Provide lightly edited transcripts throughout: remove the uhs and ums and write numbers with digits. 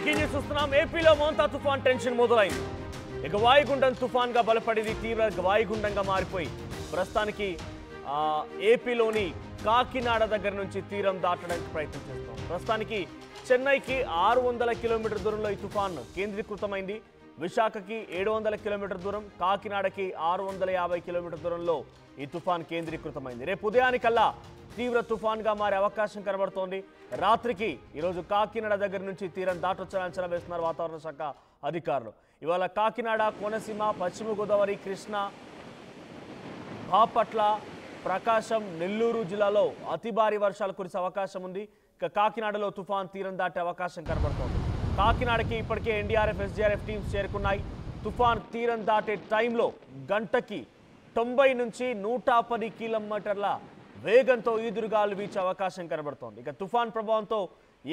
Breaking news చూస్తున్నాం. ఏపీలో మోంతా తుఫాన్ టెన్షన్ మొదలైంది. ఇక వాయుగుండం తుఫాన్గా బలపడింది. తీవ్ర వాయుగుండంగా మారిపోయి ప్రస్తుతానికి ఏపీలోని కాకినాడ దగ్గర నుంచి తీరం దాటడానికి ప్రయత్నం చేస్తాం. ప్రస్తుతానికి చెన్నైకి 600 కిలోమీటర్ దూరంలో ఈ తుఫాన్ కేంద్రీకృతమైంది. విశాఖకి 700 కిలోమీటర్ దూరం, కాకినాడకి 650 కిలోమీటర్ దూరంలో ఈ తుఫాన్ కేంద్రీకృతమైంది. రేపు ఉదయానికల్లా తీవ్ర తుఫాన్గా మారే అవకాశం కనబడుతోంది. రాత్రికి ఈరోజు కాకినాడ దగ్గర నుంచి తీరం దాటొచ్చని అంచనా వేస్తున్నారు వాతావరణ శాఖ అధికారులు. ఇవాళ కాకినాడ, కోనసీమ, పశ్చిమ గోదావరి, కృష్ణా, బాపట్ల, ప్రకాశం, నెల్లూరు జిల్లాలో అతి భారీ వర్షాలు కురిసే అవకాశం ఉంది. ఇక కాకినాడలో తుఫాన్ తీరం దాటే అవకాశం కనబడుతోంది. కాకినాడకి ఇప్పటికే ఎన్డీఆర్ఎఫ్, ఎస్డీఆర్ఎఫ్ టీమ్స్ చేరుకున్నాయి. తుఫాన్ తీరం దాటే టైంలో గంటకి 90 నుంచి 110 కిలోమీటర్ల వేగంతో ఈదురుగాలు వీచే అవకాశం కనబడుతోంది. ఇక తుఫాన్ ప్రభావంతో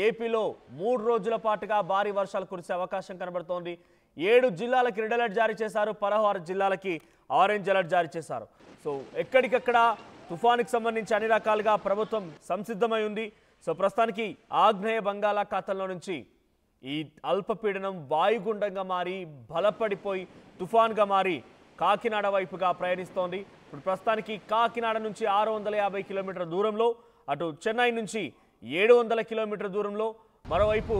ఏపీలో 3 రోజుల పాటుగా భారీ వర్షాలు కురిసే అవకాశం కనబడుతోంది. 7 జిల్లాలకి రెడ్ అలర్ట్ జారీ చేశారు, 16 జిల్లాలకి ఆరెంజ్ అలర్ట్ జారీ చేశారు. సో ఎక్కడికక్కడ తుఫానుకి సంబంధించి అన్ని రకాలుగా ప్రభుత్వం సంసిద్ధమై ఉంది. సో ప్రస్తుతానికి ఆగ్నేయ బంగాళాఖాతంలో నుంచి ఈ అల్పపీడనం వాయుగుండంగా మారి బలపడిపోయి తుఫాన్గా మారి కాకినాడ వైపుగా ప్రయాణిస్తోంది. ఇప్పుడు ప్రస్తుతానికి కాకినాడ నుంచి 650 కిలోమీటర్ల దూరంలో, అటు చెన్నై నుంచి 700 కిలోమీటర్ల దూరంలో, మరోవైపు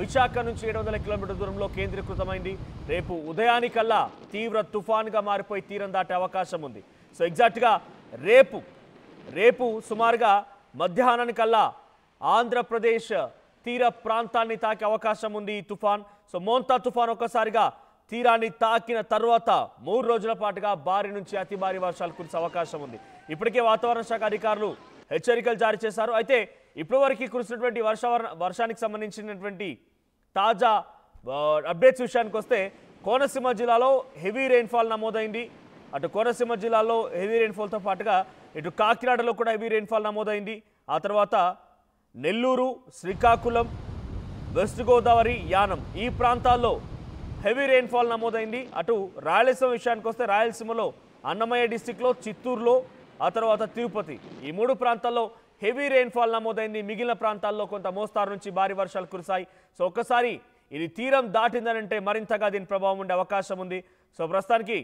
విశాఖ నుంచి 700 కిలోమీటర్ల దూరంలో కేంద్రీకృతమైంది. రేపు ఉదయానికల్లా తీవ్ర తుఫాన్గా మారిపోయి తీరం దాటే అవకాశం ఉంది. సో ఎగ్జాక్ట్గా రేపు సుమారుగా మధ్యాహ్నానికల్లా ఆంధ్రప్రదేశ్ తీర ప్రాంతాన్ని తాకే అవకాశం ఉంది ఈ తుఫాన్. సో మోంతా తుఫాన్ ఒక్కసారిగా తీరాన్ని తాకిన తర్వాత 3 రోజుల పాటుగా భారీ నుంచి అతి భారీ వర్షాలు కురిసే అవకాశం ఉంది. ఇప్పటికే వాతావరణ శాఖ అధికారులు హెచ్చరికలు జారీ చేశారు. అయితే ఇప్పటివరకు కురిసినటువంటి వర్షానికి సంబంధించినటువంటి తాజా అప్డేట్స్ విషయానికి వస్తే కోనసీమ జిల్లాలో హెవీ రెయిన్ఫాల్ నమోదైంది. అటు కోనసీమ జిల్లాలో హెవీ రెయిన్ఫాల్తో పాటుగా ఇటు కాకినాడలో కూడా హెవీ రెయిన్ఫాల్ నమోదైంది. ఆ తర్వాత నెల్లూరు, శ్రీకాకుళం, వెస్ట్ గోదావరి, యానం ఈ ప్రాంతాల్లో హెవీ రెయిన్ఫాల్ నమోదైంది. అటు రాయలసీమ విషయానికి వస్తే రాయలసీమలో అన్నమయ్య డిస్టిక్లో, చిత్తూరులో, ఆ తర్వాత తిరుపతి ఈ 3 ప్రాంతాల్లో హెవీ రెయిన్ఫాల్ నమోదైంది. మిగిలిన ప్రాంతాల్లో కొంత మోస్తారు నుంచి భారీ వర్షాలు కురిశాయి. సో ఒక్కసారి ఇది తీరం దాటిందనంటే మరింతగా దీని ప్రభావం ఉండే అవకాశం ఉంది. సో ప్రస్తుతానికి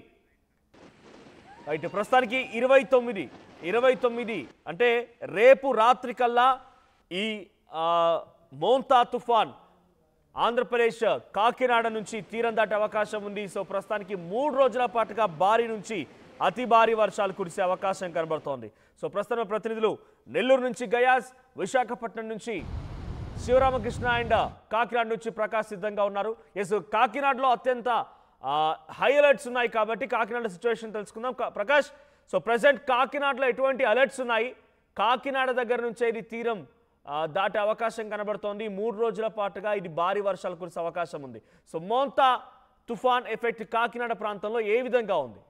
29 అంటే రేపు రాత్రి కల్లా ఈ మోంతా తుఫాన్ ఆంధ్రప్రదేశ్ కాకినాడ నుంచి తీరం దాటే అవకాశం ఉంది. సో ప్రస్తుతానికి 3 రోజుల పాటుగా భారీ నుంచి అతి భారీ వర్షాలు కురిసే అవకాశం కనబడుతోంది. సో ప్రస్తుతం ప్రతినిధులు నెల్లూరు నుంచి గయాస్, విశాఖపట్నం నుంచి శివరామకృష్ణ అండ్ కాకినాడ నుంచి ప్రకాష్ సిద్ధంగా ఉన్నారు. ఎస్, కాకినాడలో అత్యంత హై అలర్ట్స్ ఉన్నాయి కాబట్టి కాకినాడ సిచ్యువేషన్ తెలుసుకుందాం. ప్రకాష్, సో ప్రజెంట్ కాకినాడలో ఎటువంటి అలర్ట్స్ ఉన్నాయి? కాకినాడ దగ్గర నుంచే ఇది తీరం దాటే అవకాశం కనబడుతోంది. 3 రోజుల పాటుగా ఇది భారీ వర్షాలు కురిసే అవకాశం ఉంది. సో మోంతా తుఫాన్ ఎఫెక్ట్ కాకినాడ ప్రాంతంలో ఏ విధంగా ఉంది?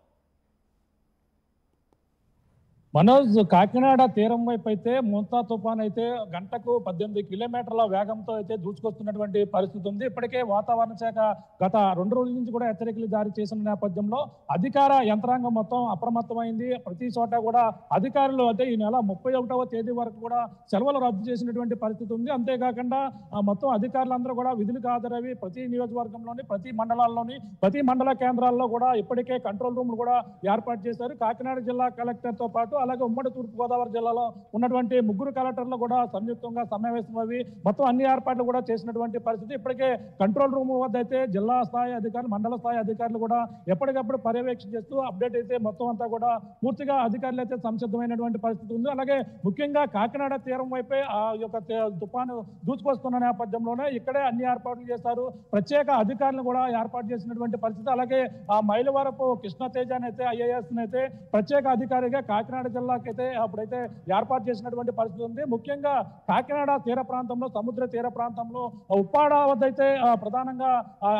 మనోజ్, కాకినాడ తీరం వైపు అయితే మోంతా తుఫాన్ అయితే గంటకు 18 కిలోమీటర్ల వేగంతో అయితే దూసుకొస్తున్నటువంటి పరిస్థితి ఉంది. ఇప్పటికే వాతావరణ శాఖ గత 2 రోజుల నుంచి కూడా హెచ్చరికలు జారీ చేసిన నేపథ్యంలో అధికార యంత్రాంగం మొత్తం అప్రమత్తమైంది. ప్రతి చోట కూడా అధికారులు అయితే ఈ నెల 31వ తేదీ వరకు కూడా సెలవులు రద్దు చేసినటువంటి పరిస్థితి ఉంది. అంతేకాకుండా మొత్తం అధికారులందరూ కూడా విధులకు హాజరవి ప్రతి నియోజకవర్గంలోని, ప్రతి మండలాల్లోని, ప్రతి మండల కేంద్రాల్లో కూడా ఇప్పటికే కంట్రోల్ రూమ్లు కూడా ఏర్పాటు చేశారు. కాకినాడ జిల్లా కలెక్టర్తో పాటు అలాగే ఉమ్మడి తూర్పుగోదావరి జిల్లాలో ఉన్నటువంటి 3 కలెక్టర్లు కూడా సంయుక్తంగా సమావేశమవి మొత్తం అన్ని ఏర్పాట్లు కూడా చేసినటువంటి పరిస్థితి. ఇప్పటికే కంట్రోల్ రూమ్ వద్ద అయితే జిల్లా స్థాయి అధికారులు, మండల స్థాయి అధికారులు కూడా ఎప్పటికప్పుడు పర్యవేక్షణ చేస్తూ అప్డేట్ అయితే మొత్తం అంతా కూడా పూర్తిగా అధికారులు అయితే సంసిద్ధమైనటువంటి పరిస్థితి ఉంది. అలాగే ముఖ్యంగా కాకినాడ తీరం వైపే ఆ యొక్క తుఫాను దూసుకొస్తున్న నేపథ్యంలోనే ఇక్కడే అన్ని ఏర్పాట్లు చేశారు. ప్రత్యేక అధికారులు కూడా ఏర్పాటు చేసినటువంటి పరిస్థితి. అలాగే ఆ మైలవరపు కృష్ణతేజాన్ని అయితే IAS అయితే ప్రత్యేక అధికారిగా కాకినాడ జిల్లాకైతే అప్పుడైతే ఏర్పాటు చేసినటువంటి పరిస్థితి ఉంది. ముఖ్యంగా కాకినాడ తీర ప్రాంతంలో, సముద్ర తీర ప్రాంతంలో ఉప్పాడ వద్ద అయితే ప్రధానంగా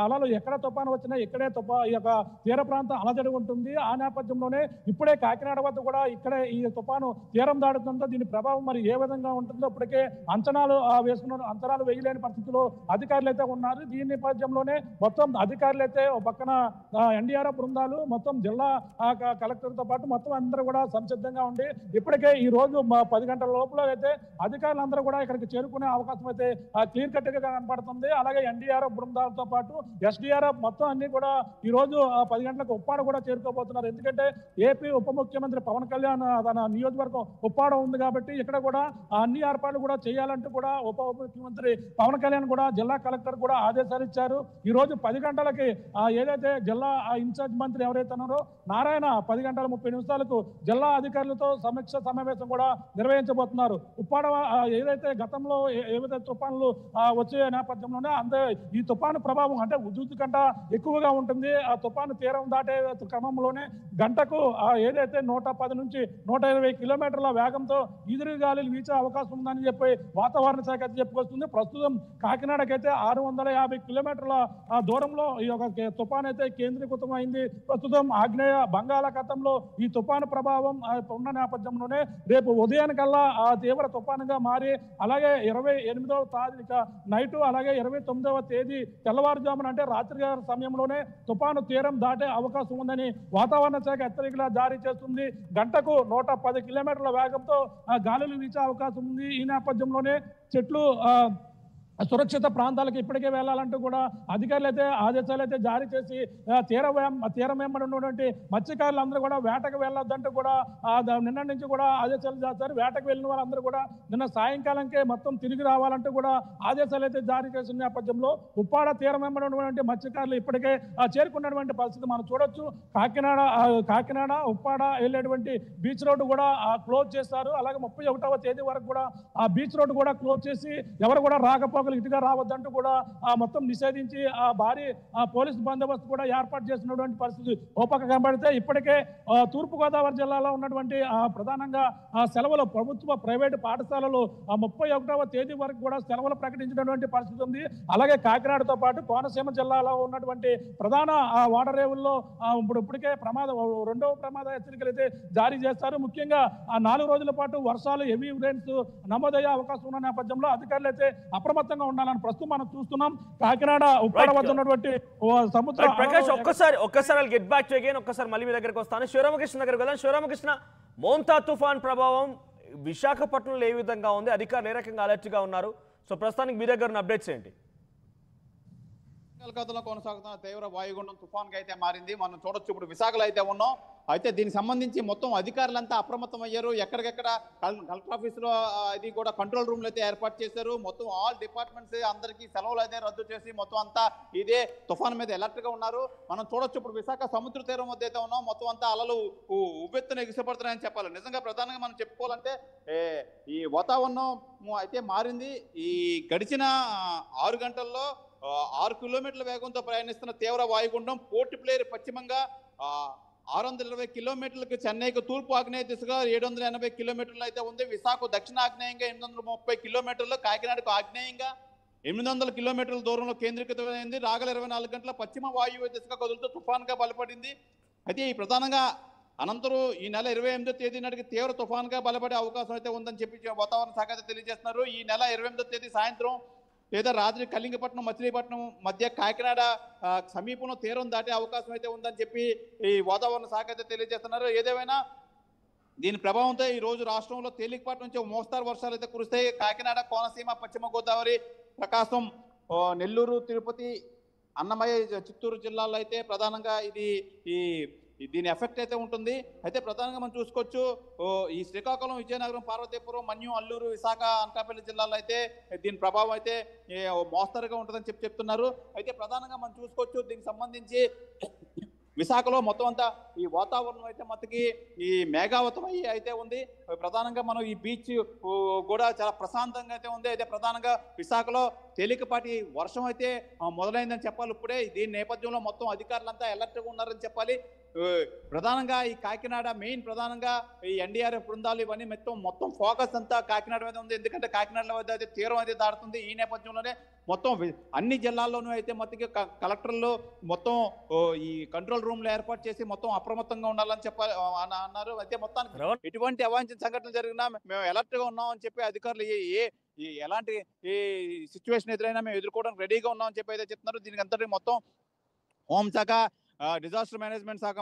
అలలు ఎక్కడ తుఫాను వచ్చినా ఇక్కడే ఈ యొక్క తీర ప్రాంతం అలజడి ఉంటుంది. ఆ నేపథ్యంలోనే ఇప్పుడే కాకినాడ వద్ద కూడా ఇక్కడే ఈ తుఫాను తీరం దాడుతుందో దీని ప్రభావం మరి ఏ విధంగా ఉంటుందో ఇప్పటికే అంచనాలు వేయలేని పరిస్థితిలో అధికారులు అయితే ఉన్నారు. దీని నేపథ్యంలోనే మొత్తం అధికారులు అయితే పక్కన NDRF బృందాలు మొత్తం జిల్లా కలెక్టర్తో పాటు మొత్తం అందరూ కూడా సంసిద్ధంగా అప్రమత్తంగా ఉండి ఇప్పటికే ఈ రోజు 10 గంటల లోపల అయితే అధికారులందరూ కూడా ఇక్కడికి చేరుకునే అవకాశం అయితే క్లియర్ కట్ గా కనపడుతుంది. అలాగే ఎన్డీఆర్ఎఫ్ బృందాలతో పాటు ఎస్డీఆర్ఎఫ్ మొత్తం అన్ని కూడా ఈ రోజు 10 గంటలకు ఉప్పాడ కూడా చేరుకోబోతున్నారు. ఎందుకంటే ఏపీ ఉప ముఖ్యమంత్రి పవన్ కళ్యాణ్ తన నియోజకవర్గం ఉప్పాడ ఉంది కాబట్టి ఇక్కడ కూడా అన్ని ఏర్పాట్లు కూడా చేయాలంటూ కూడా ఉప ముఖ్యమంత్రి పవన్ కళ్యాణ్ కూడా జిల్లా కలెక్టర్ కూడా ఆదేశాలు ఇచ్చారు. ఈ రోజు 10 గంటలకి ఏదైతే జిల్లా ఇన్ఛార్జ్ మంత్రి ఎవరైతే ఉన్నారో నారాయణ 10 గంటల 30 నిమిషాలకు జిల్లా అధికారులతో సమీక్ష సమావేశం కూడా నిర్వహించబోతున్నారు. ఉప్పాడ ఏదైతే గతంలో ఏవైతే తుఫాన్లు వచ్చే నేపథ్యంలోనే అంతే ఈ తుఫాను ప్రభావం అంటే ఉధృతి కంట ఎక్కువగా ఉంటుంది. ఆ తుఫాను తీరం దాటే క్రమంలోనే గంటకు ఏదైతే 110 నుంచి 120 కిలోమీటర్ల వేగంతో ఈదురు గాలులు వీచే అవకాశం ఉందని చెప్పి వాతావరణ శాఖ చెప్పుకొస్తుంది. ప్రస్తుతం కాకినాడకైతే 650 కిలోమీటర్ల దూరంలో ఈ యొక్క తుఫాన్ అయితే కేంద్రీకృతం అయింది. ప్రస్తుతం ఆగ్నేయ బంగాళాఖాతంలో ఈ తుఫాను ప్రభావం ఉన్న నేపథ్యంలోనే రేపు ఉదయానికల్లా తీవ్ర తుఫానుగా మారి అలాగే 28వ తారీఖు నైటు అలాగే 29వ తేదీ తెల్లవారుజామున అంటే రాత్రి సమయంలోనే తుఫాను తీరం దాటే అవకాశం ఉందని వాతావరణ శాఖ హెచ్చరికలు జారీ చేస్తుంది. గంటకు 110 కిలోమీటర్ల వేగంతో గాలులు వీచే అవకాశం ఉంది. ఈ నేపథ్యంలోనే చెట్లు సురక్షిత ప్రాంతాలకు ఇప్పటికే వెళ్లాలంటూ కూడా అధికారులు అయితే ఆదేశాలు అయితే జారీ చేసి తీరం వెంబడి ఉన్నటువంటి మత్స్యకారులందరూ కూడా వేటకు వెళ్ళొద్దంటూ కూడా నిన్న నుంచి కూడా ఆదేశాలు చేస్తారు. వేటకు వెళ్ళిన వాళ్ళందరూ కూడా నిన్న సాయంకాలంకే మొత్తం తిరిగి రావాలంటూ కూడా ఆదేశాలు అయితే జారీ చేసిన నేపథ్యంలో ఉప్పాడ తీరం వెంబడి ఉన్నటువంటి మత్స్యకారులు ఇప్పటికే చేరుకున్నటువంటి పరిస్థితి మనం చూడొచ్చు. కాకినాడ ఉప్పాడ వెళ్ళేటువంటి బీచ్ రోడ్డు కూడా క్లోజ్ చేస్తారు. అలాగే 31వ తేదీ వరకు కూడా ఆ బీచ్ రోడ్డు కూడా క్లోజ్ చేసి ఎవరు కూడా రాకపోకలు ఇటుగా రావద్దంటూ కూడా మొత్తం నిషేధించి భారీ పోలీసు బందోబస్తు కూడా ఏర్పాటు చేసినటువంటి పరిస్థితి ఓపక్క కనబడితే ఇప్పటికే తూర్పుగోదావరి జిల్లాలో ఉన్నటువంటి ప్రధానంగా సెలవులు ప్రభుత్వ ప్రైవేటు పాఠశాలలు 31వ తేదీ వరకు కూడా సెలవులు ప్రకటించినటువంటి పరిస్థితి ఉంది. అలాగే కాకినాడతో పాటు కోనసీమ జిల్లాలో ఉన్నటువంటి ప్రధాన వాడరేవుల్లో ఇప్పటికే రెండవ ప్రమాద హెచ్చరికలు అయితే జారీ చేస్తారు. ముఖ్యంగా 4 రోజుల పాటు వర్షాలు హెవీ రైన్స్ నమోదయ్యే అవకాశం ఉన్న నేపథ్యంలో అధికారులు అయితే అప్రమత్తంగా ఉండాలని ప్రస్తుతం మనం చూస్తున్నాం. కాకినాడ ఉప్పాడ వద్ద ఉన్నటువంటి సముద్ర ప్రకాష్ ఒక్కసారి గెట్ బ్యాక్ టు అగైన్ ఒక్కసారి మళ్ళీ మీ దగ్గరికి వస్తాను. శివరామకృష్ణ దగ్గరికి వెళ్దాం. శివరామకృష్ణ, మోంతా తుఫాన్ ప్రభావం విశాఖపట్నంలో ఏ విధంగా ఉంది? అధికారులు ఏ రకంగా అలర్ట్ గా ఉన్నారు? సో ప్రస్తుతానికి మీ దగ్గర ఉన్న అప్డేట్స్ ఏంటి? కలకత్తాలో కొనసాగుతున్న తీవ్ర వాయుగుండం తుఫాన్గా అయితే మారింది. మనం చూడొచ్చు ఇప్పుడు విశాఖలో అయితే ఉన్నాం. అయితే దీనికి సంబంధించి మొత్తం అధికారులంతా అప్రమత్తం అయ్యారు. ఎక్కడికెక్కడ కలెక్టర్ ఆఫీసులో ఇది కూడా కంట్రోల్ రూమ్లు అయితే ఏర్పాటు చేశారు. మొత్తం ఆల్ డిపార్ట్మెంట్స్ అందరికీ సెలవులు అయితే రద్దు చేసి మొత్తం అంతా ఇదే తుఫాన్ మీద అలర్ట్గా ఉన్నారు. మనం చూడొచ్చు ఇప్పుడు విశాఖ సముద్ర తీరం వద్ద అయితే ఉన్నాం. మొత్తం అంతా అలలు ఉవ్వెత్తున ఎగిసిపడుతున్నాయని చెప్పాలి. నిజంగా ప్రధానంగా మనం చెప్పుకోవాలంటే ఈ వాతావరణం అయితే మారింది. ఈ గడిచిన 6 గంటల్లో 6 కిలోమీటర్ల వేగంతో ప్రయాణిస్తున్న తీవ్ర వాయుగుండం పోర్ట్ ప్లేర్ పశ్చిమంగా 620 కిలోమీటర్లకు చెన్నైకు తూర్పు ఆగ్నేయ దిశగా 780 కిలోమీటర్లు అయితే ఉంది. విశాఖ దక్షిణ ఆగ్నేయంగా 830 కిలోమీటర్లు, కాకినాడకు ఆగ్నేయంగా 800 కిలోమీటర్ల దూరంలో కేంద్రీకృతమైంది. రాగల 24 గంటల పశ్చిమ వాయువ్య దిశగా కదులుతూ తుఫాన్గా బలపడింది. అయితే ఈ ప్రధానంగా అనంతరం ఈ నెల 28వ తేదీ నాటికి తీవ్ర తుఫాన్గా బలపడే అవకాశం అయితే ఉందని చెప్పి వాతావరణ శాఖ అయితే తెలియజేస్తున్నారు. ఈ నెల 28వ తేదీ సాయంత్రం లేదా రాత్రి కళింగపట్నం మచిలీపట్నం మధ్య కాకినాడ సమీపంలో తీరం దాటే అవకాశం అయితే ఉందని చెప్పి ఈ వాతావరణ శాఖ అయితే తెలియజేస్తున్నారు. ఏదేమైనా దీని ప్రభావంతో ఈ రోజు రాష్ట్రంలో తేలికపాటి నుంచి మోస్తారు వర్షాలు అయితే కురుస్తాయి. కాకినాడ, కోనసీమ, పశ్చిమ గోదావరి, ప్రకాశం, నెల్లూరు, తిరుపతి, అన్నమయ్య, చిత్తూరు జిల్లాల్లో అయితే ప్రధానంగా దీని ఎఫెక్ట్ అయితే ఉంటుంది. అయితే ప్రధానంగా మనం చూసుకోవచ్చు ఈ శ్రీకాకుళం, విజయనగరం, పార్వతీపురం, మన్యం, అల్లూరు, విశాఖ, అనకాపల్లి జిల్లాలో అయితే దీని ప్రభావం అయితే మోస్తరుగా ఉంటుందని చెప్తున్నారు. అయితే ప్రధానంగా మనం చూసుకోవచ్చు దీనికి సంబంధించి విశాఖలో మొత్తం అంతా ఈ వాతావరణం అయితే మట్టుకి ఈ మేఘావతం అయితే ఉంది. ప్రధానంగా మనం ఈ బీచ్ కూడా చాలా ప్రశాంతంగా అయితే ఉంది. అయితే ప్రధానంగా విశాఖలో తేలికపాటి వర్షం అయితే మొదలైందని చెప్పాలి. ఇప్పుడే దీని నేపథ్యంలో మొత్తం అధికారులంతా అలర్ట్గా ఉన్నారని చెప్పాలి. ప్రధానంగా ఈ కాకినాడ మెయిన్ ప్రధానంగా ఈ ఎన్డీఆర్ఎఫ్ బృందాలు ఇవన్నీ మొత్తం ఫోకస్ అంతా కాకినాడ మీద ఉంది. ఎందుకంటే కాకినాడ వద్ద అయితే తీరం అయితే దాడుతుంది. ఈ నేపథ్యంలోనే మొత్తం అన్ని జిల్లాల్లోనూ అయితే మొత్తం కలెక్టర్లు మొత్తం ఈ కంట్రోల్ రూమ్లు ఏర్పాటు చేసి మొత్తం అప్రమత్తంగా ఉండాలని చెప్పాలి అన్నారు. అయితే మొత్తానికి ఎటువంటి అవాంఛనీయ సంఘటనలు జరిగినా మేము అలర్ట్గా ఉన్నామని చెప్పి అధికారులు ఎలాంటి సిచ్యువేషన్ ఎదురైనా మేము ఎదుర్కోవడానికి రెడీగా ఉన్నామని చెప్పి అయితే చెప్తున్నారు. దీనికి అంతటి మొత్తం హోంశాఖ డిజాస్టర్ మేనేజ్మెంట్ శాఖ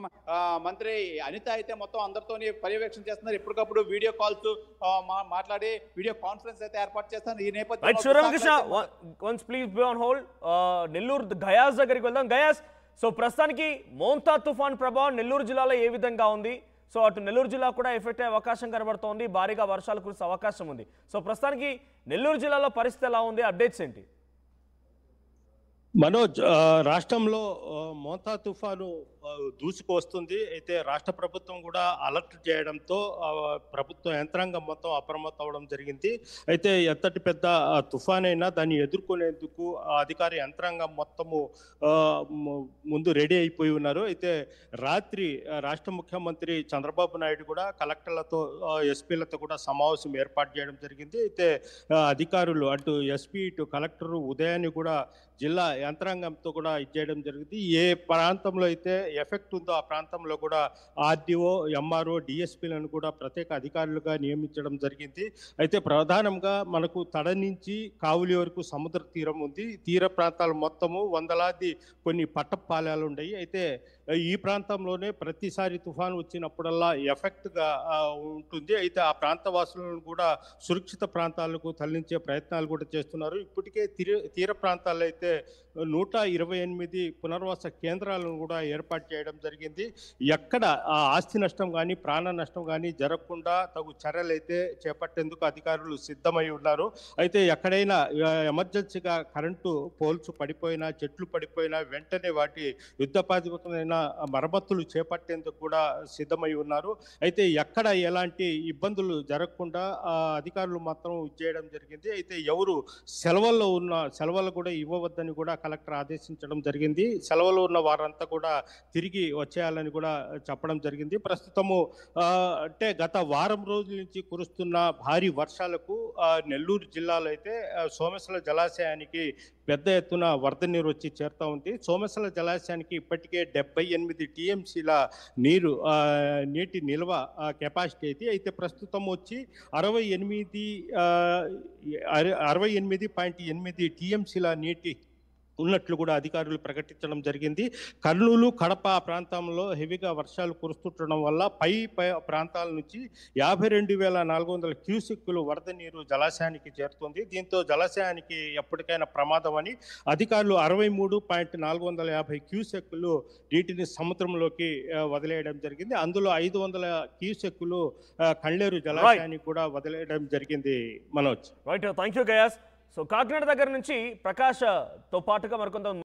మంత్రి అనిత అయితే మొత్తం అందరితోని పర్యవేక్షణ చేస్తున్నారు. ఎప్పటికప్పుడు వీడియో కాల్స్ మాట్లాడి వీడియో కాన్ఫరెన్స్ అయితే ఏర్పాటు చేస్తున్నారు. ఈ నేపథ్యంలో please be on hold. Nellore Gayas దగ్గరికి వెళ్దాం. గయాస్, సో ప్రస్తుతానికి మోంతా తుఫాన్ ప్రభావం నెల్లూరు జిల్లాలో ఏ విధంగా ఉంది? సో అటు నెల్లూరు జిల్లా కూడా ఎఫెక్ట్ అయ్యే అవకాశం కనబడుతోంది, భారీగా వర్షాలు కురిసే అవకాశం ఉంది. సో ప్రస్తుతానికి నెల్లూరు జిల్లాలో పరిస్థితి ఎలా ఉంది? అప్డేట్స్ ఏంటి? మనోజ్, రాష్ట్రంలో మోంతా తుఫాను దూసుకొస్తుంది. అయితే రాష్ట్ర ప్రభుత్వం కూడా అలర్ట్ చేయడంతో ప్రభుత్వ యంత్రాంగం మొత్తం అప్రమత్తం అవడం జరిగింది. అయితే ఎంతటి పెద్ద తుఫాన్ అయినా దాన్ని ఎదుర్కొనేందుకు అధికార యంత్రాంగం మొత్తము ముందు రెడీ అయిపోయి ఉన్నారు. అయితే రాత్రి రాష్ట్ర ముఖ్యమంత్రి చంద్రబాబు నాయుడు కూడా కలెక్టర్లతో ఎస్పీలతో కూడా సమావేశం ఏర్పాటు చేయడం జరిగింది. అయితే అధికారులు అటు ఎస్పీ ఇటు కలెక్టరు ఉదయాన్ని కూడా జిల్లా యంత్రాంగంతో కూడా ఇచ్చేయడం జరిగింది. ఏ ప్రాంతంలో అయితే ఎఫెక్ట్ ఉందో ఆ ప్రాంతంలో కూడా ఆర్డీఓ, ఎంఆర్ఓ, డిఎస్పీలను కూడా ప్రత్యేక అధికారులుగా నియమించడం జరిగింది. అయితే ప్రధానంగా మనకు తడ నుంచి కావులి వరకు సముద్ర తీరం ఉంది. తీర ప్రాంతాలు మొత్తము వందలాది కొన్ని పట్టపాలెలు ఉన్నాయి. అయితే ఈ ప్రాంతంలోనే ప్రతిసారి తుఫాను వచ్చినప్పుడల్లా ఎఫెక్ట్గా ఉంటుంది. అయితే ఆ ప్రాంత వాసులను కూడా సురక్షిత ప్రాంతాలకు తరలించే ప్రయత్నాలు కూడా చేస్తున్నారు. ఇప్పటికే తీర ప్రాంతాల్లో అయితే 128 పునర్వాస కేంద్రాలను కూడా ఏర్పాటు చేయడం జరిగింది. ఎక్కడ ఆస్తి నష్టం కానీ ప్రాణ నష్టం కానీ జరగకుండా తగు చర్యలు అయితే చేపట్టేందుకు అధికారులు సిద్ధమై ఉన్నారు. అయితే ఎక్కడైనా ఎమర్జెన్సీగా కరెంటు పోల్స్ పడిపోయినా, చెట్లు పడిపోయినా వెంటనే వాటి యుద్ధపాధికమైన మరమ్మతులు చేపట్టేందుకు కూడా సిద్ధమై ఉన్నారు. అయితే ఎక్కడ ఎలాంటి ఇబ్బందులు జరగకుండా అధికారులు మాత్రం చేయడం జరిగింది. అయితే ఎవరు సెలవులు కూడా ఇవ్వవద్దని కూడా కలెక్టర్ ఆదేశించడం జరిగింది. సెలవులు ఉన్న వారంతా కూడా తిరిగి వచ్చేయాలని కూడా చెప్పడం జరిగింది. ప్రస్తుతము అంటే గత వారం రోజుల నుంచి కురుస్తున్న భారీ వర్షాలకు నెల్లూరు జిల్లాలో అయితే సోమశిల జలాశయానికి పెద్ద ఎత్తున వరద నీరు వచ్చి చేరుతా ఉంది. సోమశిల జలాశయానికి ఇప్పటికే 78 టీఎంసీల నీటి నిల్వ కెపాసిటీ అయితే ప్రస్తుతం వచ్చి 68.8 టీఎంసీల నీటి ఉన్నట్లు కూడా అధికారులు ప్రకటించడం జరిగింది. కర్నూలు, కడప ప్రాంతంలో హెవీగా వర్షాలు కురుస్తుండడం వల్ల పై ప్రాంతాల నుంచి 52,400 క్యూసెక్కులు వరద నీరు జలాశయానికి చేరుతుంది. దీంతో జలాశయానికి ఎప్పటికైనా ప్రమాదం అని అధికారులు 63.450 క్యూసెక్కులు నీటిని సముద్రంలోకి వదిలేయడం జరిగింది. అందులో 500 క్యూసెక్కులు కళ్ళేరు జలాశయానికి కూడా వదిలేయడం జరిగింది. Manoj, right, thank you Gayas. So Kakinada దగ్గర నుంచి ప్రకాష్తో పాటుగా మరికొంత